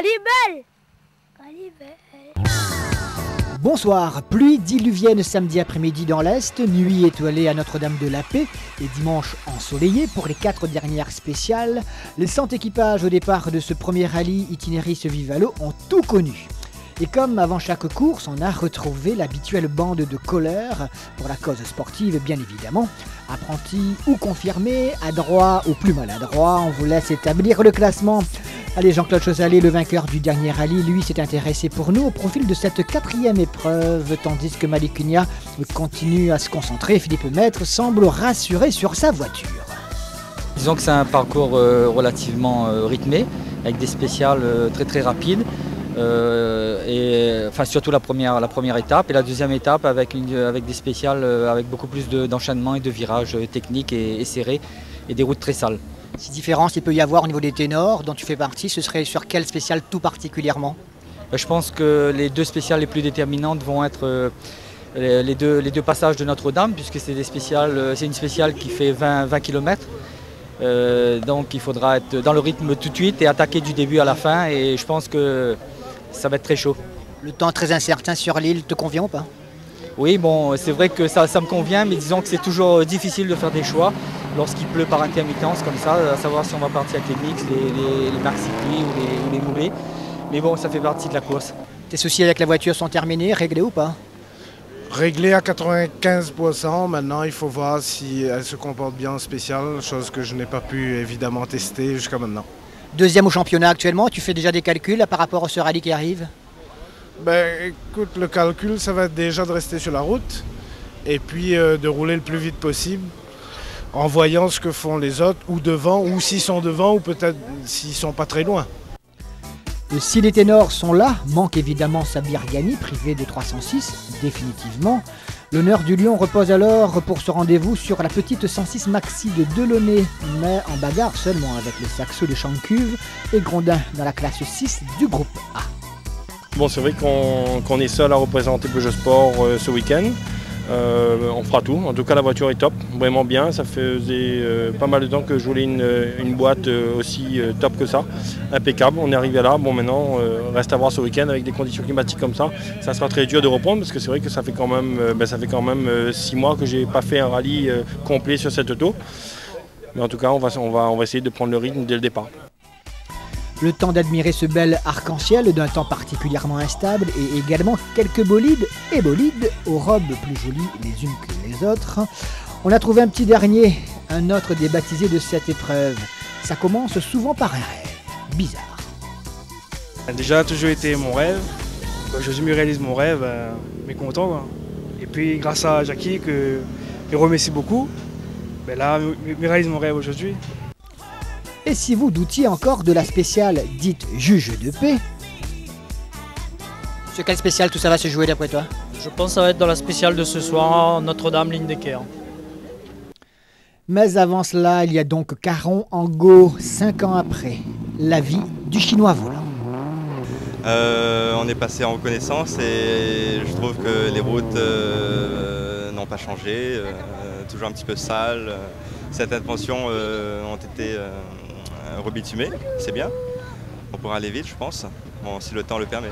Calibel. Calibel. Bonsoir, pluie diluvienne samedi après-midi dans l'Est, nuit étoilée à Notre-Dame-de-la-Paix et dimanche ensoleillé pour les 4 dernières spéciales. Les 100 équipages au départ de ce premier rallye Itinéris Vivalo ont tout connu. Et comme avant chaque course, on a retrouvé l'habituelle bande de colleurs pour la cause sportive bien évidemment. Apprentis ou confirmés, adroits ou plus maladroits, on vous laisse établir le classement. Allez, Jean-Claude Chossalet, le vainqueur du dernier rallye, lui s'est intéressé pour nous au profil de cette 4e épreuve, tandis que Malik Kounia continue à se concentrer. Philippe Maître semble rassuré sur sa voiture. Disons que c'est un parcours relativement rythmé, avec des spéciales très rapides. Surtout la première étape et la deuxième étape avec des spéciales avec beaucoup plus d'enchaînement et de virages techniques et serrés et des routes très sales. Si différence il peut y avoir au niveau des ténors dont tu fais partie, ce serait sur quelle spéciale tout particulièrement? Je pense que les deux spéciales les plus déterminantes vont être les deux passages de Notre-Dame, puisque c'est une spéciale qui fait 20 km. Donc il faudra être dans le rythme tout de suite et attaquer du début à la fin, et je pense que ça va être très chaud. Le temps très incertain sur l'île te convient ou pas? Oui, bon, c'est vrai que ça me convient, mais disons que c'est toujours difficile de faire des choix lorsqu'il pleut par intermittence comme ça, à savoir si on va partir avec les mix, les maxi-pluies ou les moulées. Mais bon, ça fait partie de la course. Tes soucis avec la voiture sont terminés, réglés ou pas? Réglé à 95%, maintenant il faut voir si elle se comporte bien en spécial, chose que je n'ai pas pu évidemment tester jusqu'à maintenant. Deuxième au championnat actuellement, tu fais déjà des calculs par rapport à ce rallye qui arrive? Écoute, le calcul ça va être déjà de rester sur la route et puis de rouler le plus vite possible en voyant ce que font les autres, ou devant, ou s'ils sont devant, ou peut-être s'ils sont pas très loin. Et si les ténors sont là, manque évidemment Sabir Ghani, privé de 306, définitivement. L'honneur du Lion repose alors pour ce rendez-vous sur la petite 106 Maxi de Delaunay, mais en bagarre seulement avec le Saxo de Chancuve et Grondin dans la classe 6 du groupe A. Bon, c'est vrai qu'on est seul à représenter Peugeot Sport ce week-end. On fera tout. En tout cas, la voiture est top, vraiment bien. Ça faisait pas mal de temps que je voulais une boîte aussi top que ça, impeccable. On est arrivé là. Bon, maintenant, reste à voir ce week-end avec des conditions climatiques comme ça. Ça sera très dur de reprendre parce que c'est vrai que ça fait quand même 6 mois que j'ai pas fait un rallye complet sur cette auto. Mais en tout cas, on va essayer de prendre le rythme dès le départ. Le temps d'admirer ce bel arc-en-ciel d'un temps particulièrement instable et également quelques bolides aux robes plus jolies les unes que les autres. On a trouvé un petit dernier, un autre des baptisés de cette épreuve. Ça commence souvent par un rêve bizarre. Déjà, a toujours été mon rêve. Aujourd'hui, je réalise mon rêve, mais content, quoi. Et puis, grâce à Jackie, que je remercie beaucoup, là, je réalise mon rêve aujourd'hui. Et si vous doutiez encore de la spéciale dite juge de paix, sur quelle spéciale tout ça va se jouer d'après toi? Je pense que ça va être dans la spéciale de ce soir, Notre-Dame, ligne d'équerre. Mais avant cela, il y a donc Caron Angot, 5 ans après, la vie du chinois volant. On est passé en reconnaissance et je trouve que les routes n'ont pas changé, toujours un petit peu sales. Certaines pensions ont été rebitumées, c'est bien. On pourra aller vite, je pense, bon, si le temps le permet.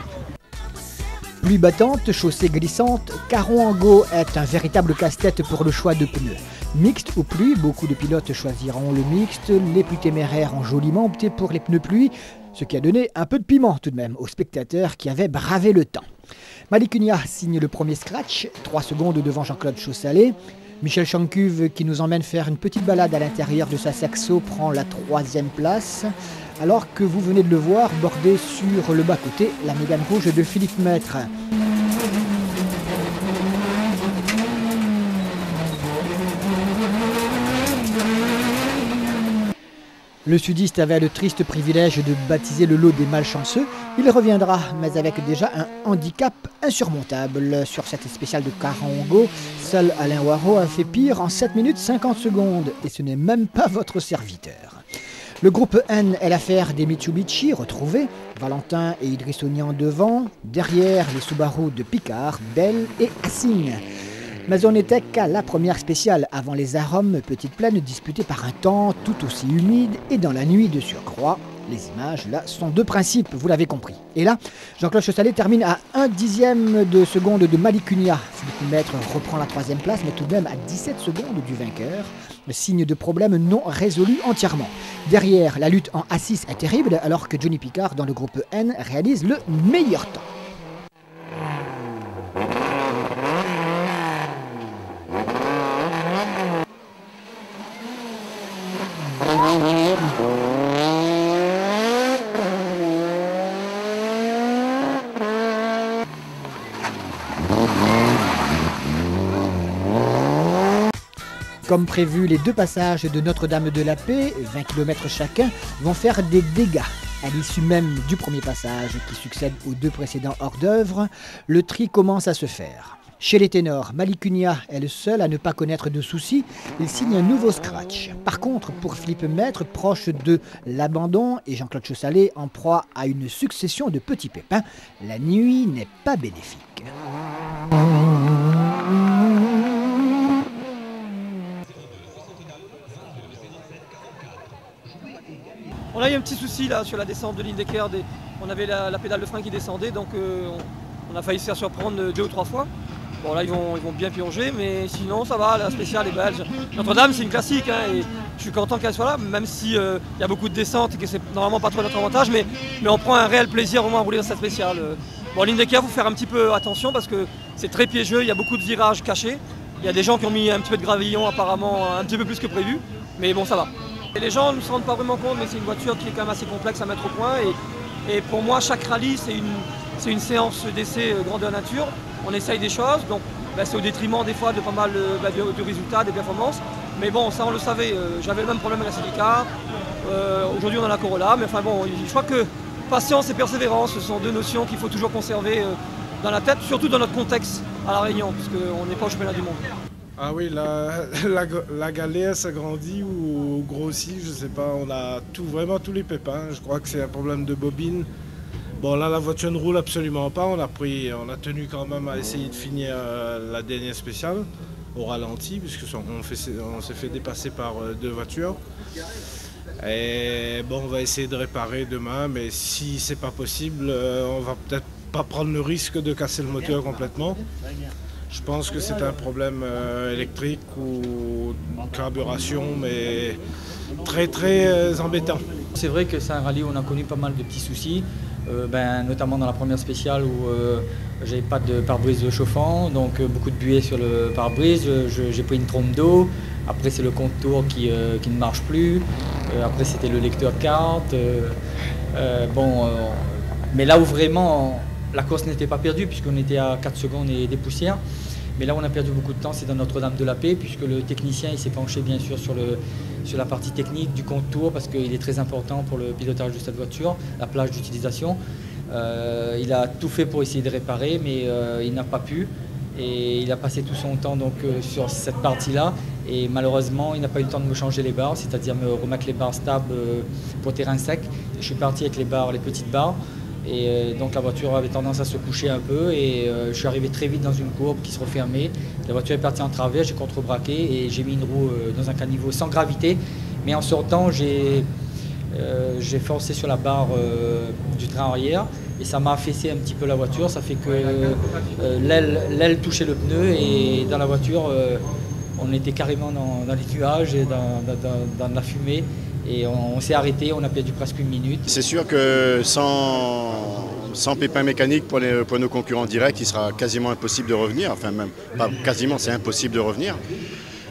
Pluie battante, chaussée glissante, Caron Angot est un véritable casse-tête pour le choix de pneus. Mixte ou pluie, beaucoup de pilotes choisiront le mixte, les plus téméraires ont joliment opté pour les pneus pluie, ce qui a donné un peu de piment tout de même aux spectateurs qui avaient bravé le temps. Malik Kounia signe le premier scratch, 3 secondes devant Jean-Claude Chossalet. Michel Chancuve, qui nous emmène faire une petite balade à l'intérieur de sa Saxo, prend la 3e place, alors que vous venez de le voir border sur le bas-côté la Mégane rouge de Philippe Maître. Le sudiste avait le triste privilège de baptiser le lot des malchanceux. Il reviendra, mais avec déjà un handicap insurmontable. Sur cette spéciale de Caron Angot, seul Alain Waro a fait pire en 7 minutes 50 secondes. Et ce n'est même pas votre serviteur. Le groupe N est l'affaire des Mitsubishi retrouvés. Valentin et Idrissonian devant. Derrière, les Subaru de Picard, Bell et Assing. Mais on n'était qu'à la première spéciale, avant les arômes, petite plaine disputée par un temps tout aussi humide et dans la nuit de surcroît, Les images, là, sont de principe, vous l'avez compris. Et là, Jean-Claude Chaussalet termine à 1/10 de seconde de Malicunia. Philippe Maître reprend la 3e place, mais tout de même à 17 secondes du vainqueur. Le signe de problème non résolu entièrement. Derrière, la lutte en A6 est terrible, alors que Johnny Picard, dans le groupe N, réalise le meilleur temps. Comme prévu, les 2 passages de Notre-Dame de la Paix, 20 km chacun, vont faire des dégâts. À l'issue même du premier passage, qui succède aux 2 précédents hors d'œuvre, le tri commence à se faire. Chez les ténors, Malicunia est le seul à ne pas connaître de soucis. Il signe un nouveau scratch. Par contre, pour Philippe Maître, proche de l'abandon, et Jean-Claude Chaussalet en proie à une succession de petits pépins, la nuit n'est pas bénéfique. On a eu un petit souci là sur la descente de Lindecker. On avait la pédale de frein qui descendait, donc on a failli se faire surprendre 2 ou 3 fois. Bon là ils vont bien pionger, mais sinon ça va, la spéciale est belge. Notre-Dame c'est une classique, hein, et je suis content qu'elle soit là, même si y a beaucoup de descentes et que c'est normalement pas trop notre avantage, mais on prend un réel plaisir vraiment à rouler dans cette spéciale. Bon, Lindecker, il faut faire un petit peu attention parce que c'est très piégeux, il y a beaucoup de virages cachés. Il y a des gens qui ont mis un petit peu de gravillon apparemment, un petit peu plus que prévu, mais bon ça va. Et les gens ne se rendent pas vraiment compte, mais c'est une voiture qui est quand même assez complexe à mettre au point. Et pour moi, chaque rallye, c'est une séance d'essai grandeur nature. On essaye des choses, donc c'est au détriment des fois de pas mal de résultats, des performances. Mais bon, ça on le savait, j'avais le même problème avec la Celica. Aujourd'hui on a la Corolla, mais enfin bon, je crois que patience et persévérance, ce sont 2 notions qu'il faut toujours conserver dans la tête, surtout dans notre contexte à La Réunion, puisqu'on n'est pas au championnat du monde. Ah oui, la galère s'agrandit ou grossit, je sais pas, on a vraiment tous les pépins. Je crois que c'est un problème de bobine. Bon là la voiture ne roule absolument pas, on a tenu quand même à essayer de finir la dernière spéciale au ralenti, puisqu'on s'est fait dépasser par 2 voitures. Et bon, on va essayer de réparer demain, mais si c'est pas possible, on va peut-être pas prendre le risque de casser le moteur complètement. Je pense que c'est un problème électrique ou de carburation, mais très embêtant. C'est vrai que c'est un rallye où on a connu pas mal de petits soucis, notamment dans la première spéciale où j'avais pas de pare-brise chauffant, donc beaucoup de buée sur le pare-brise, j'ai pris une trompe d'eau, après c'est le contour qui ne marche plus, après c'était le lecteur carte, mais là où vraiment la course n'était pas perdue puisqu'on était à 4 secondes et des poussières. Mais là où on a perdu beaucoup de temps, c'est dans Notre-Dame de la Paix, puisque le technicien il s'est penché bien sûr sur la partie technique du contour, parce qu'il est très important pour le pilotage de cette voiture, la plage d'utilisation. Il a tout fait pour essayer de réparer, mais il n'a pas pu. Et il a passé tout son temps donc, sur cette partie-là. Et malheureusement, il n'a pas eu le temps de me changer les barres, c'est-à-dire me remettre les barres stables pour terrain sec. Je suis parti avec les petites barres. Et donc la voiture avait tendance à se coucher un peu et je suis arrivé très vite dans une courbe qui se refermait. La voiture est partie en travers, j'ai contrebraqué et j'ai mis une roue dans un caniveau sans gravité. Mais en sortant, j'ai forcé sur la barre du train arrière et ça m'a affaissé un petit peu la voiture. Ça fait que l'aile touchait le pneu et dans la voiture, on était carrément dans les nuages et dans la fumée. Et on s'est arrêté, on a perdu presque 1 minute. C'est sûr que sans pépin mécanique pour nos concurrents directs, il sera quasiment impossible de revenir. Enfin même pas quasiment, c'est impossible de revenir.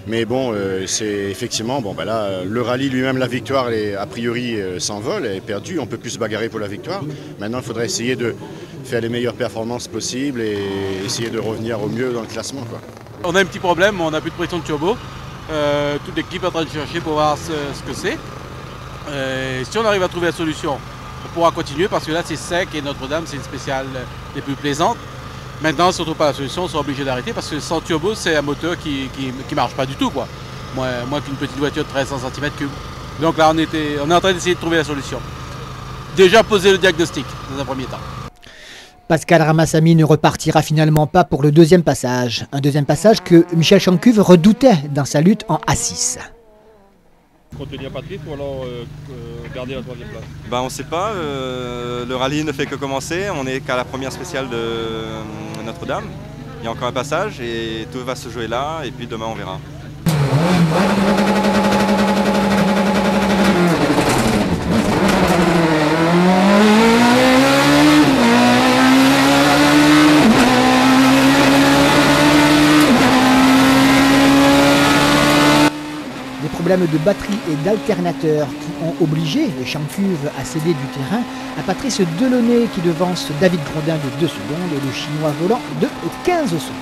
Mais bon, c'est effectivement, là, le rallye lui-même, la victoire, a priori, s'envole, elle est perdue. On ne peut plus se bagarrer pour la victoire. Maintenant, il faudrait essayer de faire les meilleures performances possibles et essayer de revenir au mieux dans le classement, quoi. On a un petit problème, on n'a plus de pression de turbo. Toute l'équipe est en train de chercher pour voir ce que c'est. Si on arrive à trouver la solution, on pourra continuer parce que là c'est sec et Notre-Dame c'est une spéciale des plus plaisantes. Maintenant si on ne trouve pas la solution, on sera obligé d'arrêter parce que sans turbo c'est un moteur qui marche pas du tout, quoi. Moins qu'une petite voiture de 1300 cm3. Donc là on est en train d'essayer de trouver la solution. Déjà poser le diagnostic dans un premier temps. Pascal Ramassamy ne repartira finalement pas pour le 2e passage. Un 2e passage que Michel Chancuve redoutait dans sa lutte en A6. Contenir Patrice ou alors garder la 3e place? On ne sait pas, le rallye ne fait que commencer, on n'est qu'à la première spéciale de Notre-Dame. Il y a encore un passage et tout va se jouer là et puis demain on verra. Des problèmes de batterie et d'alternateurs qui ont obligé Chancuve à céder du terrain à Patrice Delaunay qui devance David Grondin de 2 secondes et le Chinois volant de 15 secondes.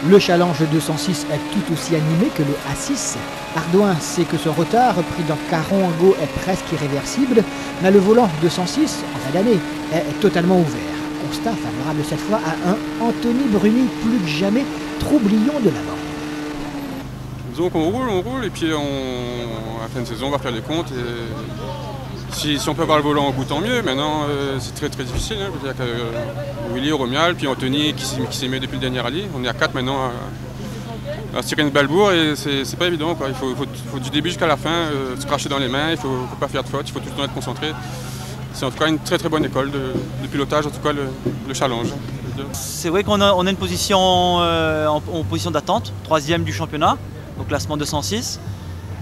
Le challenge 206 est tout aussi animé que le A6. Ardouin sait que ce retard pris dans Caron-Go est presque irréversible, mais le volant 206, en fin d'année, est totalement ouvert. Constat favorable cette fois à un Anthony Bruni plus que jamais troublion de l'avant. Disons qu'on roule, et puis à la fin de saison on va faire les comptes. Et si on peut avoir le volant au bout, tant mieux. Maintenant, c'est très difficile. Hein. Je veux dire que Willy, Romial, puis Anthony qui s'est mis depuis le dernier rallye. On est à 4 maintenant à se tirer une Balbourg et c'est pas évident, quoi. Il faut du début jusqu'à la fin se cracher dans les mains, il ne faut pas faire de faute, il faut tout le temps être concentré. C'est en tout cas une très bonne école de pilotage, en tout cas le challenge. C'est vrai qu'on a une position en position d'attente, 3e du championnat, au classement 206.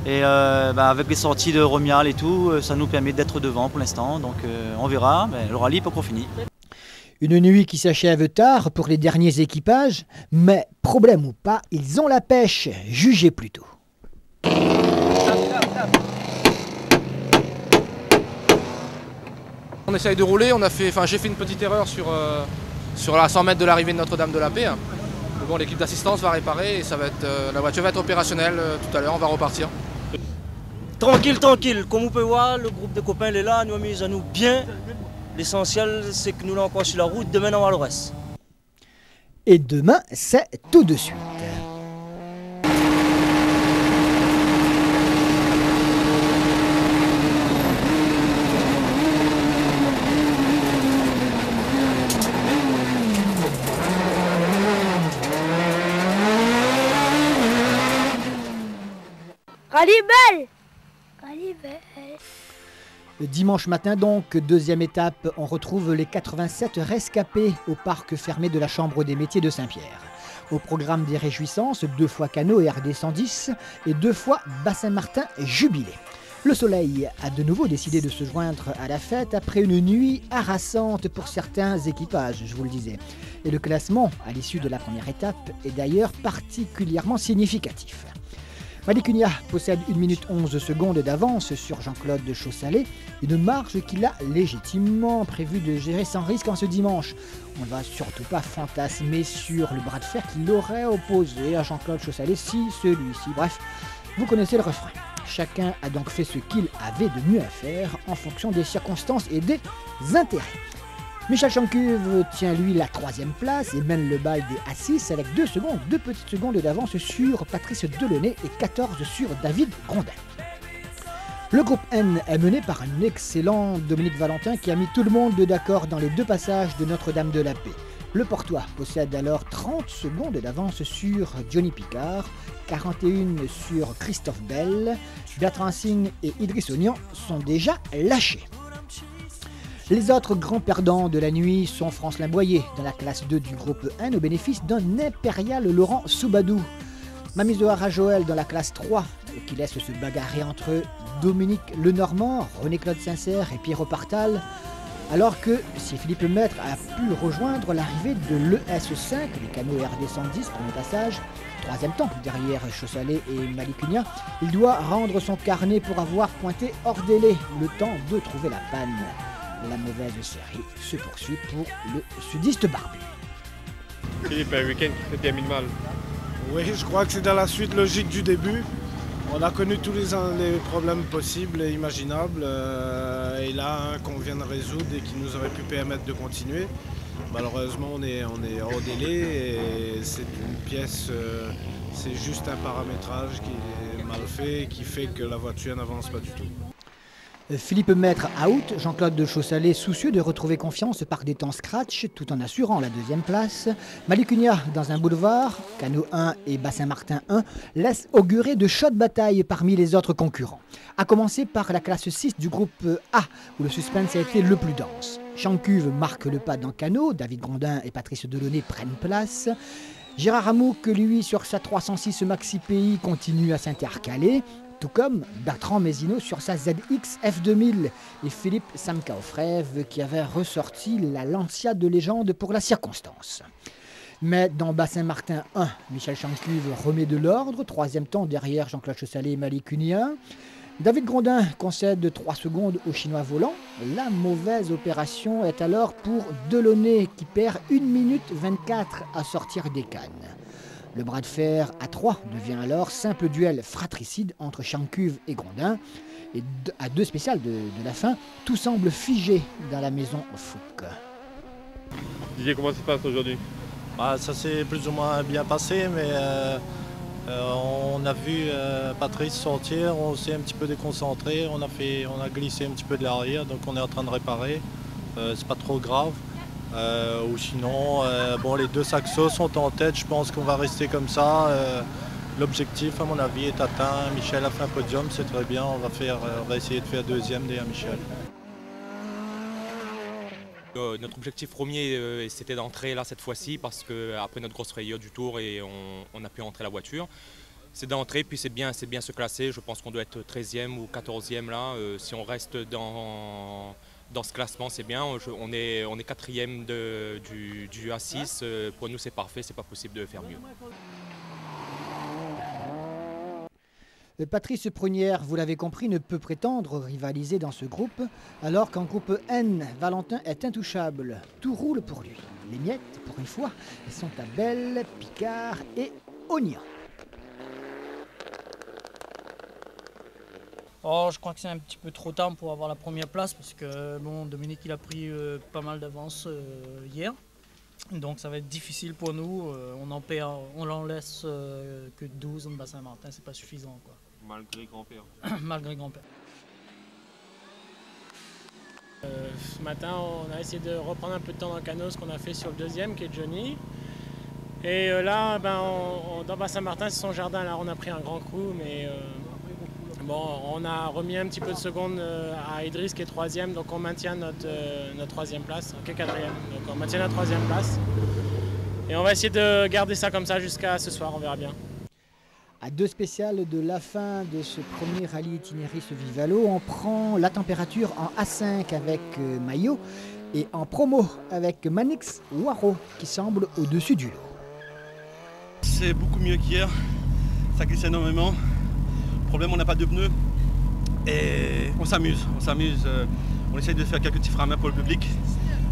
Et avec les sorties de Romial et tout, ça nous permet d'être devant pour l'instant. Donc on verra, mais le rallye n'est pas encore fini. Une nuit qui s'achève tard pour les derniers équipages, mais problème ou pas, ils ont la pêche, jugez plutôt. On essaye de rouler, j'ai fait une petite erreur sur la 100 mètres de l'arrivée de Notre-Dame de la Paix. Bon, l'équipe d'assistance va réparer et la voiture va être opérationnelle tout à l'heure, on va repartir. Tranquille, comme vous pouvez voir, le groupe de copains est là, nous amis, à nous bien. L'essentiel, c'est que nous l'avons encore sur la route, demain on va le reste. Et demain, c'est tout de suite. Rallye-Belle. Dimanche matin donc, deuxième étape, on retrouve les 87 rescapés au parc fermé de la Chambre des métiers de Saint-Pierre. Au programme des réjouissances, 2 fois canot et RD 110 et 2 fois Bassin-Martin jubilé. Le soleil a de nouveau décidé de se joindre à la fête après une nuit harassante pour certains équipages, je vous le disais. Et le classement à l'issue de la première étape est d'ailleurs particulièrement significatif. Malik Cunha possède 1 minute 11 secondes d'avance sur Jean-Claude Chaussalet, une marge qu'il a légitimement prévu de gérer sans risque en ce dimanche. On ne va surtout pas fantasmer sur le bras de fer qu'il aurait opposé à Jean-Claude Chaussalet si celui-ci. Bref, vous connaissez le refrain. Chacun a donc fait ce qu'il avait de mieux à faire en fonction des circonstances et des intérêts. Michel Chancuve tient lui la 3e place et mène le bail des A6 avec 2 petites secondes d'avance sur Patrice Delaunay et 14 sur David Grondin. Le groupe N est mené par un excellent Dominique Valentin qui a mis tout le monde d'accord dans les 2 passages de Notre-Dame de la Paix. Le Portois possède alors 30 secondes d'avance sur Johnny Picard, 41 sur Christophe Bell, Bertrand Signe et Idriss Ognan sont déjà lâchés. Les autres grands perdants de la nuit sont France Limboyer dans la classe 2 du groupe 1 au bénéfice d'un impérial Laurent Soubadou. Mamie Zohara Joël dans la classe 3 qui laisse se bagarrer entre Dominique Lenormand, René-Claude Sincère et Pierrot Partal. Alors que si Philippe Maître a pu rejoindre l'arrivée de l'ES5, les canots RD 110 premier passage, 3e temps derrière Chaussalet et Malik Cunha, il doit rendre son carnet pour avoir pointé hors délai, le temps de trouver la panne. La mauvaise série se poursuit pour le sudiste barbu. Philippe, un week-end qui se termine mal. Oui, je crois que c'est dans la suite logique du début. On a connu tous les problèmes possibles et imaginables. Et là, un qu'on vient de résoudre et qui nous aurait pu permettre de continuer. Malheureusement, on est hors délai et c'est une pièce, c'est juste un paramétrage qui est mal fait et qui fait que la voiture n'avance pas du tout. Philippe Maître out, Jean-Claude de Chaussalet soucieux de retrouver confiance par des temps scratch tout en assurant la deuxième place. Malicunia dans un boulevard, Canot 1 et Bassin-Martin 1 laissent augurer de chaudes batailles parmi les autres concurrents. À commencer par la classe 6 du groupe A où le suspense a été le plus dense. Chancuve marque le pas dans Canot, David Grondin et Patrice Delaunay prennent place. Gérard Amouk, lui, sur sa 306 Maxi Pays, continue à s'intercaler. Tout comme Bertrand Mézineau sur sa ZX F2000 et Philippe Samkaofrev qui avait ressorti la Lancia de légende pour la circonstance. Mais dans Bassin-Martin 1, Michel Chancuve remet de l'ordre, troisième temps derrière Jean-Claude Chaussalet et Malicunia. David Grondin concède 3 secondes au Chinois volant. La mauvaise opération est alors pour Delaunay qui perd 1 minute 24 à sortir des cannes. Le bras de fer à 3 devient alors simple duel fratricide entre Chancuve et Grondin. Et à 2 spéciales de la fin, tout semble figé dans la maison Fouque. Didier, comment ça se passe aujourd'hui? Ça s'est plus ou moins bien passé, mais on a vu Patrice sortir, on s'est un petit peu déconcentré, on a glissé un petit peu de l'arrière, donc on est en train de réparer. C'est pas trop grave. Ou sinon, les 2 saxos sont en tête, je pense qu'on va rester comme ça. L'objectif, à mon avis, est atteint. Michel a fait un podium, c'est très bien. On va essayer de faire deuxième derrière Michel. Notre objectif premier, c'était d'entrer là cette fois-ci parce qu'après notre grosse frayeur du tour, et on a pu entrer la voiture. C'est d'entrer, puis c'est bien se classer. Je pense qu'on doit être 13e ou 14e là. Si on reste dans ce classement, c'est bien. On est 4e du A6. Pour nous, c'est parfait. C'est pas possible de faire mieux. Patrice Prunière, vous l'avez compris, ne peut prétendre rivaliser dans ce groupe, alors qu'en groupe N, Valentin est intouchable. Tout roule pour lui. Les miettes, pour une fois, sont à Belle, Picard et Ognan. Je crois que c'est un petit peu trop tard pour avoir la première place parce que Dominique il a pris pas mal d'avance hier. Donc ça va être difficile pour nous. On n'en laisse que 12 en Bassin-Martin, c'est pas suffisant, quoi. Malgré grand-père. Malgré grand-père. Ce matin, on a essayé de reprendre un peu de temps dans le canot, ce qu'on a fait sur le deuxième qui est Johnny. Et là, dans Bassin-Martin, c'est son jardin. Là, on a pris un grand coup, mais on a remis un petit peu de seconde à Idriss qui est 3e, donc on maintient notre 3e place, qui est 4e. Donc on maintient la 3e place. Et on va essayer de garder ça comme ça jusqu'à ce soir, on verra bien. À 2 spéciales de la fin de ce premier rallye itinéris Vivalo, on prend la température en A5 avec Maillot et en promo avec Manix Waro qui semble au-dessus du lot. C'est beaucoup mieux qu'hier, ça glisse énormément. Le problème, on n'a pas de pneus et on s'amuse. On essaye de faire quelques petits freins à main pour le public.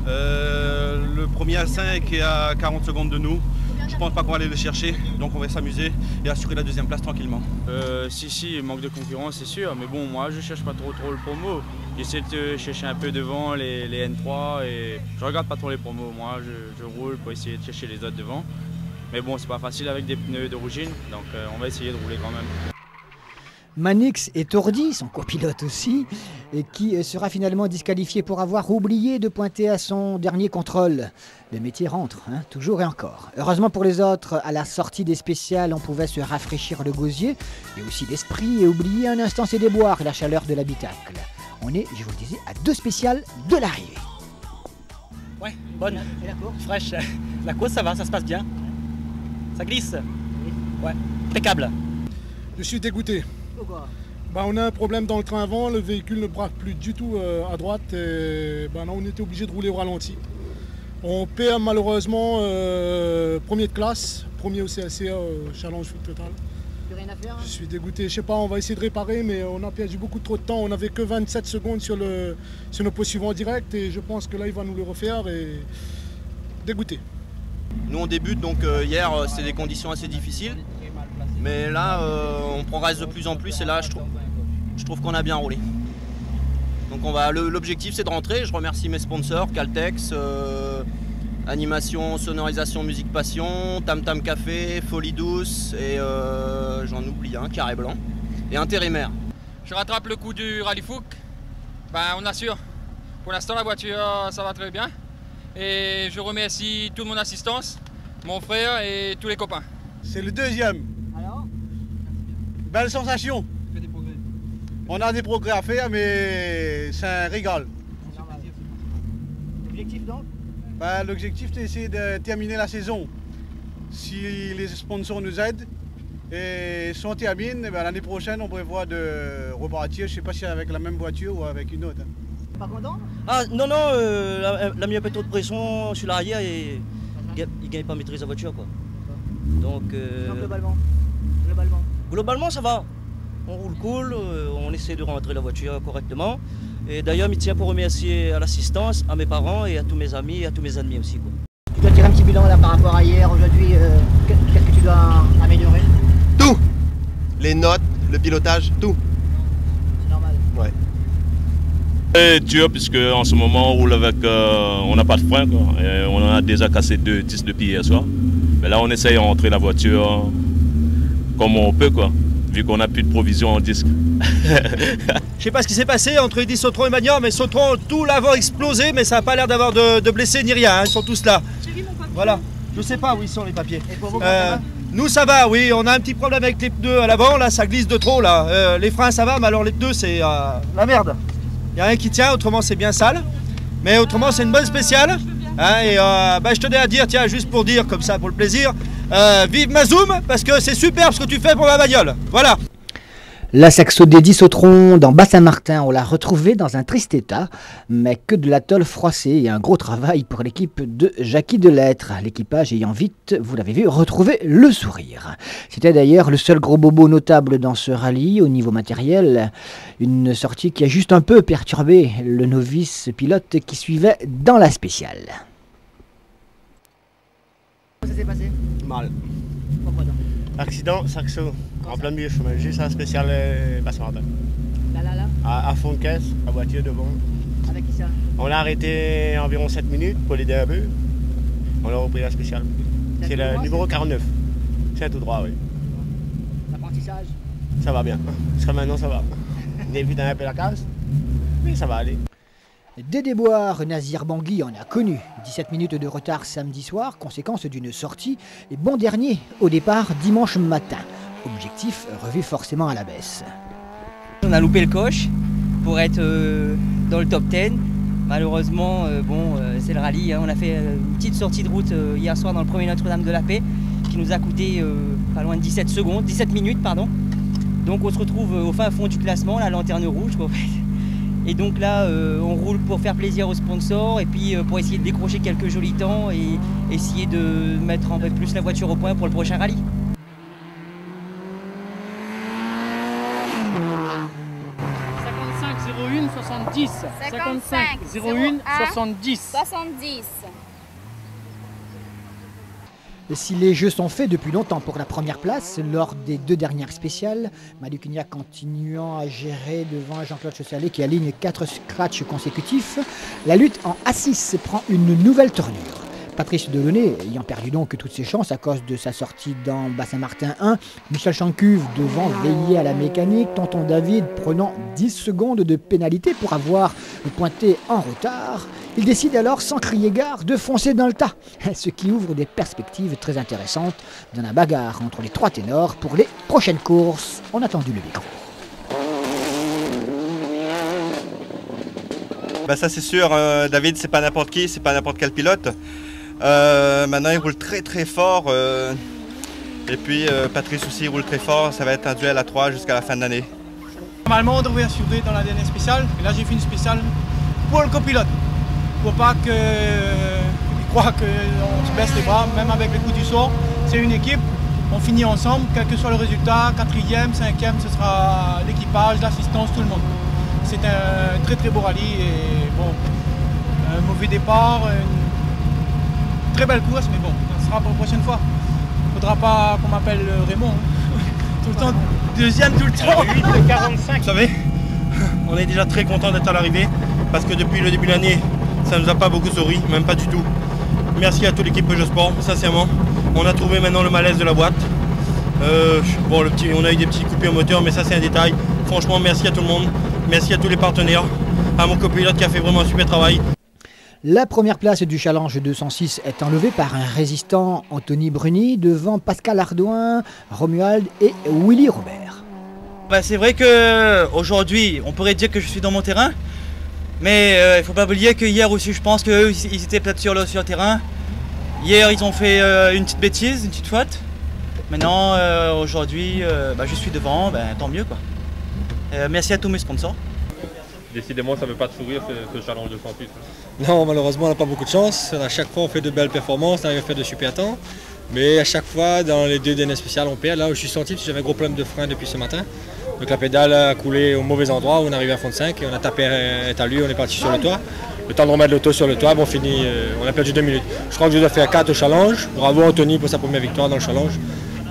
Le premier A5 est à 40 secondes de nous. Je pense pas qu'on va aller le chercher, donc on va s'amuser et assurer la 2e place tranquillement. Si, il manque de concurrence, c'est sûr, mais bon, moi je cherche pas trop le promo. J'essaie de chercher un peu devant les N3 et je regarde pas trop les promos. Moi, je roule pour essayer de chercher les autres devant. Mais bon, c'est pas facile avec des pneus d'origine, donc on va essayer de rouler quand même. Manix étourdi, son copilote aussi, et qui sera finalement disqualifié pour avoir oublié de pointer à son dernier contrôle. Le métier rentre, toujours et encore. Heureusement pour les autres, à la sortie des spéciales, on pouvait se rafraîchir le gosier, et aussi l'esprit, et oublier un instant ses déboires et la chaleur de l'habitacle. On est, je vous le disais, à 2 spéciales de l'arrivée. Ouais, bonne, fraîche. La course, ça va, ça se passe bien. Ça glisse. Ouais, impeccable. Je suis dégoûté. On a un problème dans le train avant, le véhicule ne braque plus du tout à droite et là, on était obligé de rouler au ralenti. On perd malheureusement premier de classe, premier au CLCA Challenge Foot Total. Plus rien à faire, Je suis dégoûté, je sais pas, on va essayer de réparer mais on a perdu beaucoup trop de temps, on n'avait que 27 secondes sur nos postes suivants en direct et je pense que là il va nous le refaire et dégoûté. Nous on débute donc hier c'était des conditions assez difficiles. Mais là, on progresse de plus en plus et là, je trouve qu'on a bien roulé. Donc l'objectif, c'est de rentrer. Je remercie mes sponsors, Caltex, Animation, Sonorisation, Musique Passion, Tam Tam Café, Folie Douce et j'en oublie un, Carré Blanc, et Intérimaire. Je rattrape le coup du Rallye Fouque On assure. Pour l'instant, la voiture, ça va très bien. Et je remercie toute mon assistance, mon frère et tous les copains. C'est le deuxième. Alors? Belle sensation. On a des progrès à faire, mais c'est un régal. L'objectif donc? L'objectif, c'est d'essayer de terminer la saison. Si les sponsors nous aident, et si on termine, l'année prochaine, on prévoit de repartir. Je ne sais pas si avec la même voiture ou avec une autre. Pas content? Ah non, la mis un peu trop de pression sur l'arrière et il ne gagne pas à maîtriser la voiture, quoi. Donc globalement ça va. On roule cool, on essaie de rentrer la voiture correctement. Et d'ailleurs, je tiens pour remercier à l'assistance, à mes parents et à tous mes amis et à tous mes ennemis aussi, quoi. Tu dois tirer un petit bilan là par rapport à hier, aujourd'hui, qu'est-ce que tu dois améliorer? Tout. Les notes, le pilotage, tout. C'est normal. Ouais. C'est dur puisque en ce moment on roule avec, on n'a pas de frein, quoi. Et on en a déjà cassé 2 disques depuis hier soir. Mais là on essaye de rentrer la voiture comme on peut, quoi, vu qu'on n'a plus de provision en disque. Je sais pas ce qui s'est passé entre Eddy Sautron et Magnan, mais Sautron, tout l'avant explosé, mais ça n'a pas l'air d'avoir de blessés ni rien, hein. Ils sont tous là. Voilà, je sais pas où ils sont les papiers. Et pour vous, nous ça va, oui, on a un petit problème avec les pneus à l'avant, là ça glisse de trop là. Les freins ça va, mais alors les pneus c'est la merde. Il n'y a rien qui tient, autrement c'est bien sale. Mais autrement c'est une bonne spéciale. Hein, et je tenais à dire, tiens, juste pour dire, comme ça, pour le plaisir, vive Mazoum, parce que c'est superbe ce que tu fais pour ma bagnole. Voilà. La saxo d'Eddy Sautron dans Bas-Saint-Martin, on l'a retrouvé dans un triste état, mais que de la tôle froissée et un gros travail pour l'équipe de Jackie Delettre. L'équipage ayant vite, vous l'avez vu, retrouvé le sourire. C'était d'ailleurs le seul gros bobo notable dans ce rallye au niveau matériel. Une sortie qui a juste un peu perturbé le novice pilote qui suivait dans la spéciale. Comment ça s'est passé? Mal. Pourquoi donc? Accident, saxo, en plein milieu chemin, juste à la spéciale Bas-Saint-Martin. Là À fond de caisse, la voiture devant. Avec qui ça? On l'a arrêté environ 7 minutes pour l'aider un peu. On a repris la spéciale. C'est le numéro 49. C'est tout droit, oui. L'apprentissage? Ça va bien. Jusqu'à maintenant, ça va. On évite un peu la casse, mais ça va aller. Des déboires, Nazir Bangui en a connu. 17 minutes de retard samedi soir, conséquence d'une sortie, et bon dernier au départ dimanche matin. Objectif revu forcément à la baisse. On a loupé le coche pour être dans le top 10. Malheureusement, c'est le rallye. Hein. On a fait une petite sortie de route hier soir dans le premier Notre-Dame de la Paix qui nous a coûté pas loin de 17 minutes. Pardon. Donc on se retrouve au fin fond du classement, la lanterne rouge, quoi. Et donc là, on roule pour faire plaisir aux sponsors et puis pour essayer de décrocher quelques jolis temps et essayer de mettre un peu plus la voiture au point pour le prochain rallye. « 55 01 70. 55 01 70. 70. Si les jeux sont faits depuis longtemps pour la première place, lors des 2 dernières spéciales, Manu Cugnac continuant à gérer devant Jean-Claude Chassalet qui aligne 4 scratchs consécutifs, la lutte en A6 prend une nouvelle tournure. Patrice Delaunay ayant perdu donc toutes ses chances à cause de sa sortie dans Bas-Saint-Martin 1, Michel Chancuve devant veiller à la mécanique, Tonton David prenant 10 secondes de pénalité pour avoir pointé en retard, il décide alors sans crier gare de foncer dans le tas, ce qui ouvre des perspectives très intéressantes dans la bagarre entre les 3 ténors pour les prochaines courses. On a tendu le micro. Ça c'est sûr, David c'est pas n'importe qui, c'est pas n'importe quel pilote. Maintenant il roule très très fort et puis Patrice aussi roule très fort, ça va être un duel à 3 jusqu'à la fin de l'année. Normalement on devrait assurer dans la dernière spéciale, et là j'ai fait une spéciale pour le copilote, pour pas qu'il croit qu'on se baisse les bras, même avec les coups du sort. C'est une équipe, on finit ensemble, quel que soit le résultat, 4e, 5e, ce sera l'équipage, l'assistance, tout le monde. C'est un très très beau rallye et bon, un mauvais départ, une très belle course, mais bon, ça sera pour la prochaine fois. Faudra pas qu'on m'appelle Raymond, hein. Tout le temps, deuxième tout le temps. 8 de 45. Vous savez, on est déjà très content d'être à l'arrivée parce que depuis le début de l'année, ça ne nous a pas beaucoup souri, même pas du tout. Merci à toute l'équipe Peugeot Sport, sincèrement. On a trouvé maintenant le malaise de la boîte. On a eu des petits coupures au moteur, mais ça c'est un détail. Franchement, merci à tout le monde. Merci à tous les partenaires. à mon copilote qui a fait vraiment un super travail. La première place du challenge 206 est enlevée par un résistant, Anthony Bruni, devant Pascal Ardouin, Romuald et Willy Robert. C'est vrai qu'aujourd'hui, on pourrait dire que je suis dans mon terrain, mais il ne faut pas oublier que hier aussi, je pense qu'eux, ils étaient peut-être sur le terrain. Hier, ils ont fait une petite bêtise, une petite faute. Maintenant, aujourd'hui, je suis devant, tant mieux quoi. Merci à tous mes sponsors. Décidément, ça ne veut pas de sourire ce challenge 206. Non, malheureusement, on n'a pas beaucoup de chance. À chaque fois, on fait de belles performances, on arrive à faire de super temps. Mais à chaque fois, dans les 2 dernières spéciales, on perd. Là où je suis sorti, parce que j'avais un gros problème de frein depuis ce matin. Donc la pédale a coulé au mauvais endroit, où on est arrivé à fond de 5, et on a tapé un talus, on est parti sur le toit. Le temps de remettre l'auto sur le toit, on finit, on a perdu 2 minutes. Je crois que je dois faire 4 au challenge. Bravo Anthony pour sa première victoire dans le challenge.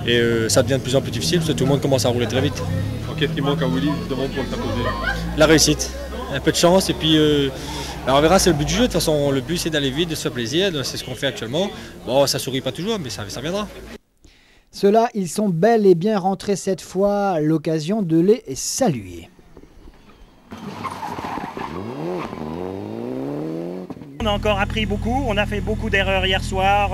Et ça devient de plus en plus difficile, parce que tout le monde commence à rouler très vite. Qu'est-ce qui manque à Willy justement pour s'imposer? La réussite. Un peu de chance et puis on verra, c'est le but du jeu. De toute façon, le but c'est d'aller vite, de se faire plaisir, c'est ce qu'on fait actuellement. Bon, ça sourit pas toujours, mais ça viendra. Ceux-là, ils sont bel et bien rentrés cette fois, l'occasion de les saluer. On a encore appris beaucoup, on a fait beaucoup d'erreurs hier soir,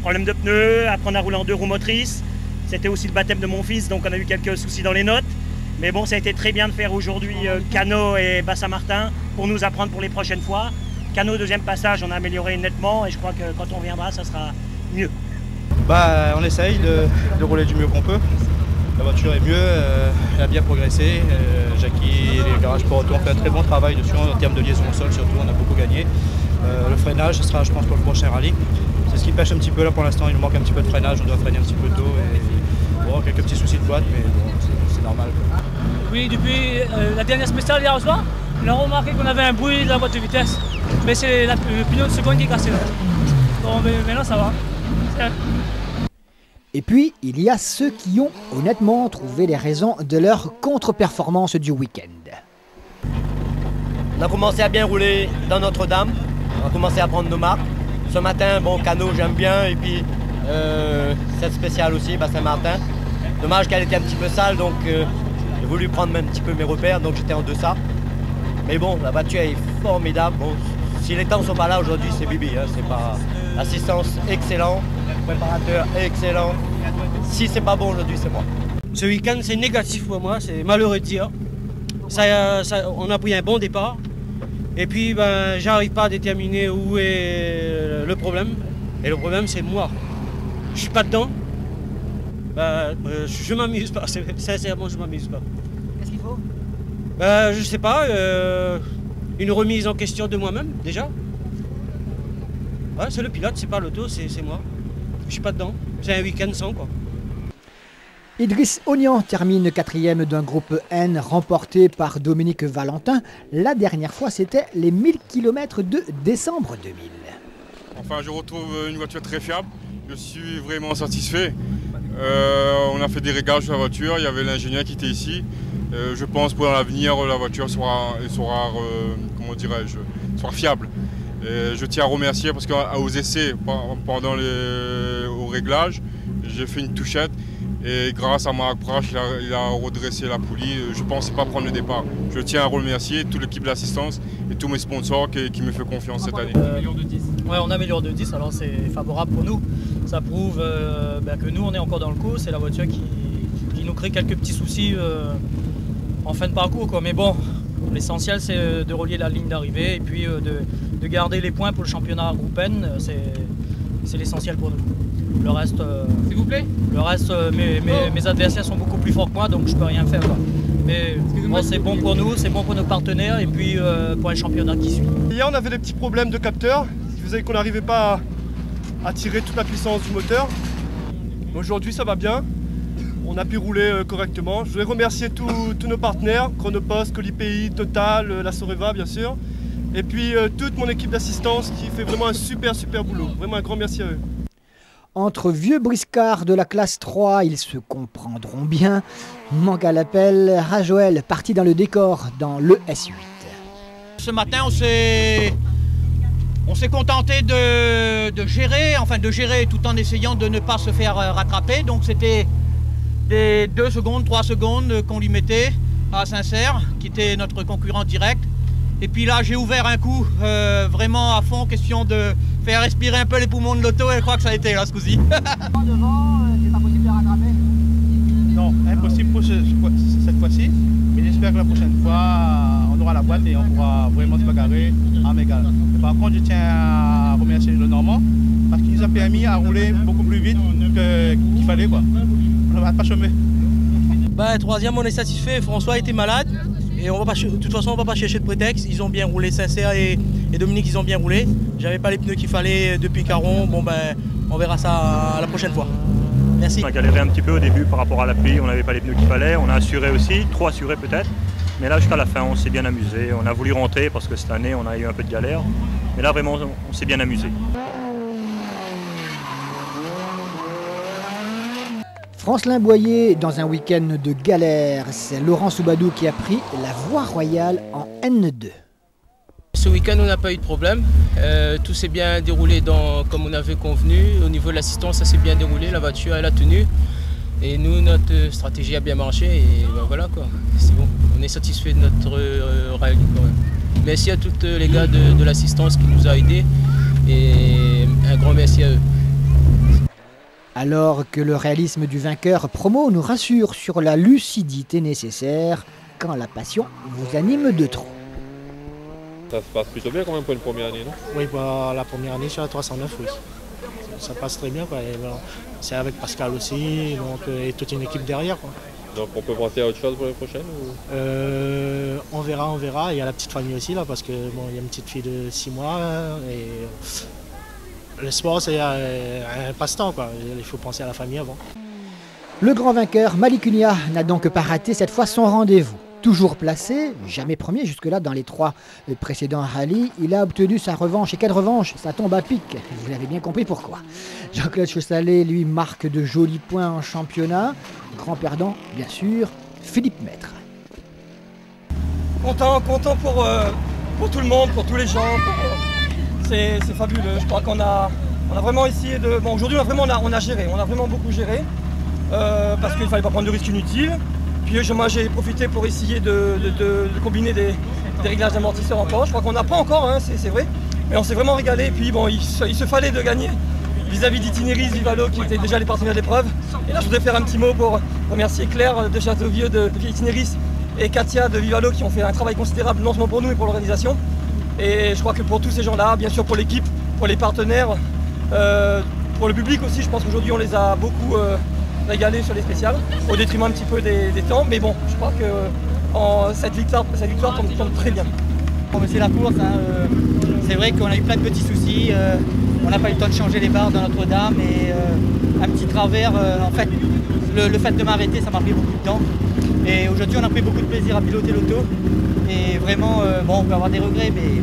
problème de pneus, après on a roulé en 2 roues motrices. C'était aussi le baptême de mon fils, donc on a eu quelques soucis dans les notes. Mais bon, ça a été très bien de faire aujourd'hui Cano et Bas-Saint-Martin pour nous apprendre pour les prochaines fois. Cano, deuxième passage, on a amélioré nettement et je crois que quand on reviendra, ça sera mieux. On essaye de rouler du mieux qu'on peut. La voiture est mieux, elle a bien progressé. Jackie et les garages Port Auto ont fait un très bon travail dessus en termes de liaison au sol, surtout on a beaucoup gagné. Le freinage, ce sera je pense pour le prochain rallye. C'est ce qui pêche un petit peu là pour l'instant, il nous manque un petit peu de freinage, on doit freiner un petit peu tôt. Quelques petits soucis de boîte, mais bon, c'est normal. Oui, depuis la dernière spéciale hier soir, on a remarqué qu'on avait un bruit de la boîte de vitesse. Mais c'est le pneu de seconde qui est cassé là. Bon, mais maintenant ça va. Et puis, il y a ceux qui ont honnêtement trouvé les raisons de leur contre-performance du week-end. On a commencé à bien rouler dans Notre-Dame, on a commencé à prendre nos marques. Ce matin, bon, Cano j'aime bien, et puis cette spéciale aussi, Bas-Saint-Martin. Dommage qu'elle était un petit peu sale, donc j'ai voulu prendre un petit peu mes repères, donc j'étais en deçà. Mais bon, la voiture est formidable. Bon, si les temps ne sont pas là aujourd'hui, c'est Bibi, hein, c'est pas... Assistance excellent, préparateur excellent. Si c'est pas bon aujourd'hui, c'est moi. Ce week-end, c'est négatif pour moi, c'est malheureux de dire. On a pris un bon départ. Et puis, j'arrive pas à déterminer où est le problème. Et le problème, c'est moi. Je suis pas dedans. Je m'amuse pas, sincèrement, je m'amuse pas. Qu'est-ce qu'il faut? Je sais pas, une remise en question de moi-même, déjà. Ouais, c'est le pilote, c'est pas l'auto, c'est moi. Je suis pas dedans. C'est un week-end sans, quoi. Idriss Ognan termine 4e d'un groupe N remporté par Dominique Valentin. La dernière fois, c'était les 1000 km de décembre 2000. Enfin, je retrouve une voiture très fiable. Je suis vraiment satisfait. On a fait des réglages sur la voiture. Il y avait l'ingénieur qui était ici. Je pense pour l'avenir, la voiture sera comment dirais-je, sera fiable. Et je tiens à remercier parce qu'aux essais, pendant au réglage, j'ai fait une touchette. Et grâce à Marc Prache, il a redressé la poulie. Je ne pensais pas prendre le départ. Je tiens à remercier toute l'équipe d'assistance et tous mes sponsors qui me font confiance cette année. Ouais, on améliore de 10, alors c'est favorable pour nous. Ça prouve que nous, on est encore dans le coup. C'est la voiture qui nous crée quelques petits soucis en fin de parcours, quoi. Mais bon, l'essentiel, c'est de relier la ligne d'arrivée et puis de garder les points pour le championnat groupe N. C'est l'essentiel pour nous. Le reste, s'il vous plaît. Le reste, mes adversaires sont beaucoup plus forts que moi, donc je peux rien faire, quoi. Mais bon, c'est bon pour nous, c'est bon pour nos partenaires et puis pour un championnat qui suit. Hier, on avait des petits problèmes de capteur qui faisaient qu'on n'arrivait pas à tirer toute la puissance du moteur. Aujourd'hui, ça va bien. On a pu rouler correctement. Je voudrais remercier tous nos partenaires, Chronopost, Colipi, Total, la Soreva, bien sûr. Et puis toute mon équipe d'assistance qui fait vraiment un super boulot. Vraiment un grand merci à eux. Entre vieux briscards de la classe 3, ils se comprendront bien. Manque à l'appel, Rajoel parti dans le décor dans le S8. Ce matin, on s'est contenté de gérer tout en essayant de ne pas se faire rattraper. Donc c'était des 2 secondes, 3 secondes qu'on lui mettait à Sincère, qui était notre concurrent direct. Et puis là, j'ai ouvert un coup vraiment à fond, question de faire respirer un peu les poumons de l'auto, et je crois que ça a été là ce coup-ci. Devant, c'est pas possible de rattraper. Non, impossible pour cette fois-ci, mais j'espère que la prochaine fois, on aura la boîte et on pourra vraiment se bagarrer en égal. Par contre, je tiens à remercier le Normand parce qu'il nous a permis à rouler beaucoup plus vite qu'il fallait, quoi. On ne va pas chômer. Bah, troisième, on est satisfait. François était malade et on va pas, de toute façon, on ne va pas chercher de prétexte. Ils ont bien roulé, Sincère et Dominique, ils ont bien roulé. J'avais pas les pneus qu'il fallait depuis Caron. Bon, ben, on verra ça la prochaine fois. Merci. On a galéré un petit peu au début par rapport à la pluie, on n'avait pas les pneus qu'il fallait, on a assuré aussi, trop assuré peut-être, mais là jusqu'à la fin on s'est bien amusé, on a voulu rentrer parce que cette année on a eu un peu de galère, mais là vraiment on s'est bien amusé. Francelin Boyer dans un week-end de galère, c'est Laurent Soubadou qui a pris la voie royale en N2. Ce week-end, on n'a pas eu de problème. Tout s'est bien déroulé comme on avait convenu. Au niveau de l'assistance, ça s'est bien déroulé. La voiture, elle a tenu. Et nous, notre stratégie a bien marché. Et ben voilà, quoi. C'est bon. On est satisfait de notre rallye quand même. Merci à tous les gars de l'assistance qui nous a aidés. Et un grand merci à eux. Alors que le réalisme du vainqueur promo nous rassure sur la lucidité nécessaire quand la passion vous anime de trop. Ça se passe plutôt bien quand même pour une première année, non? Oui, bah, la première année sur la 309, oui. Ça passe très bien, quoi. Voilà. C'est avec Pascal aussi, donc, et toute une équipe derrière, quoi. Donc on peut penser à autre chose pour les prochaines ou... On verra. Il y a la petite famille aussi, là, parce que bon, il y a une petite fille de 6 mois, et le sport, c'est un passe-temps, quoi. Il faut penser à la famille avant. Le grand vainqueur, Malik Unia, n'a donc pas raté cette fois son rendez-vous. Toujours placé, jamais premier jusque-là dans les 3 précédents rallyes, il a obtenu sa revanche. Et quelle revanche? Ça tombe à pic, vous l'avez bien compris pourquoi. Jean-Claude Chaussalet, lui, marque de jolis points en championnat. Grand perdant, bien sûr, Philippe Maître. Content pour tout le monde, pour tous les gens. C'est fabuleux. Je crois qu'on a vraiment essayé de... Bon, aujourd'hui, on a géré, on a vraiment beaucoup géré. Parce qu'il ne fallait pas prendre de risques inutiles. Puis moi j'ai profité pour essayer de combiner des réglages d'amortisseurs encore. Je crois qu'on n'a pas encore, hein, c'est vrai. Mais on s'est vraiment régalé. Et puis bon, il se fallait de gagner vis-à-vis d'Itineris, Vivalo qui étaient déjà les partenaires de l'épreuve. Et là je voudrais faire un petit mot pour remercier Claire de Châteauvieux de Itineris et Katia de Vivalo qui ont fait un travail considérable non seulement pour nous mais pour l'organisation. Et je crois que pour tous ces gens-là, bien sûr pour l'équipe, pour les partenaires, pour le public aussi, je pense qu'aujourd'hui on les a beaucoup régalé sur les spéciales, au détriment un petit peu des temps, mais bon, je crois que cette victoire tombe très bien. C'est la course, hein, c'est vrai qu'on a eu plein de petits soucis, on n'a pas eu le temps de changer les barres de Notre-Dame et un petit travers, en fait, le fait de m'arrêter, ça m'a pris beaucoup de temps. Et aujourd'hui, on a pris beaucoup de plaisir à piloter l'auto. Et vraiment, bon, on peut avoir des regrets, mais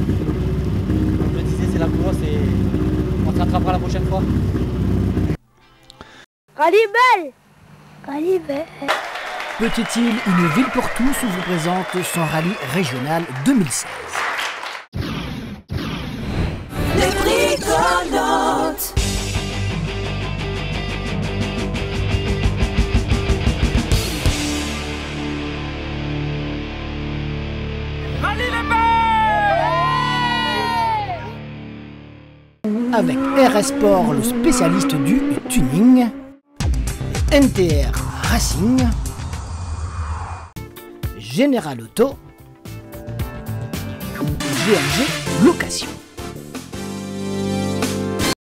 comme je le disais, c'est la course et on se rattrapera la prochaine fois. Rallye belle! Rallye belle! Petite Île, une ville pour tous, vous présente son rallye régional 2016. Les Briconautes! Rallye les belles! Avec RS Sport, le spécialiste du tuning, NTR Racing, Général Auto, GMG Location.